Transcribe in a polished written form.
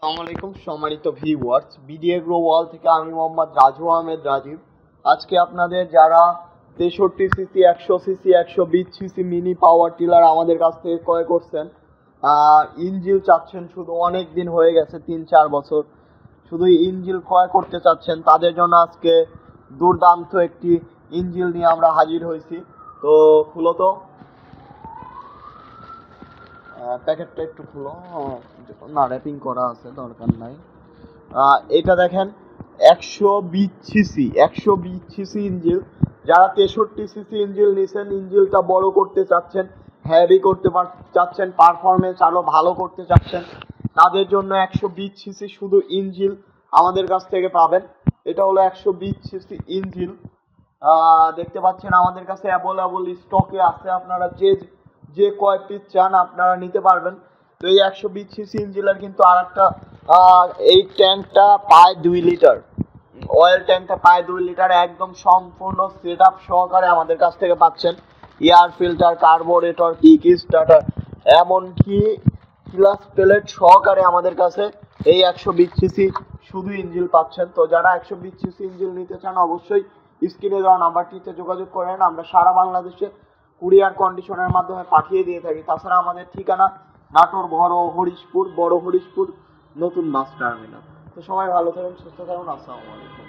আসসালামু আলাইকুম সম্মানিত ভিউয়ার্স, বিডিএ গ্রো ওয়াল থেকে আমি মোহাম্মদ রাজু আহমেদ রাজীব। আজকে আপনাদের যারা 63 CC, 100 CC, 120 CC mini power tiller আমাদের কাছ থেকে ক্রয় করছেন, ইঞ্জিল চাচ্ছেন, শুধু অনেক দিন হয়ে গেছে 3-4 বছর, শুধু ইঞ্জিল ক্রয় করতে চাচ্ছেন, তাদের জন্য আজকে দুর্দান্ত একটি ইঞ্জিল নিয়ে আমরা হাজির হয়েছি। তো খুলো তো, প্যাকেটটা একটু খুলো। না, র্যাপিং করা আছে, দরকার নাই। এটা দেখেন, 120 সিসি ইঞ্জিল। যারা 63 সিসি ইঞ্জিল নিছেন, ইঞ্জিলটা বড় করতে চাচ্ছেন, হ্যাভি করতে চাচ্ছেন, পারফরমেন্স আরো ভালো করতে চাচ্ছেন, তাদের জন্য 120 সিসি শুধু ইঞ্জিল আমাদের কাছ থেকে পাবেন। এটা হলো 120 সিসি ইঞ্জিল। দেখতে পাচ্ছেন আমাদের কাছে অ্যাভেলেবল স্টকে আছে, আপনারা যে যে কয় পিস চান আপনারা নিতে পারবেন। তো এই 120 সিসি ইঞ্জিনের কিন্তু আর একটা, এই ট্যাঙ্কটা প্রায় 2 লিটার, অয়েল ট্যাঙ্কটা প্রায় 2 লিটার, একদম সম্পূর্ণ সেট আপ সহকারে আমাদের কাছ থেকে পাচ্ছেন। Air filter, carburettor, kick starter, এমনকি ক্লাস প্লেট সহকারে আমাদের কাছে এই 120 সিসি শুধু ইঞ্জিল পাচ্ছেন। তো যারা 120 সিসি ইঞ্জিল নিতে চান, অবশ্যই স্ক্রিনে দেওয়া নাম্বারটিতে যোগাযোগ করেন। আমরা সারা বাংলাদেশে কুরিয়ার কন্ডিশনের মাধ্যমে পাঠিয়ে দিয়ে থাকি। তাছাড়া আমাদের ঠিকানা নাটোর বড় হরিশপুর নতুন বাস টার্মিনাল। তো সবাই ভালো থাকুন, সুস্থ থাকুন। আসসালামু আলাইকুম।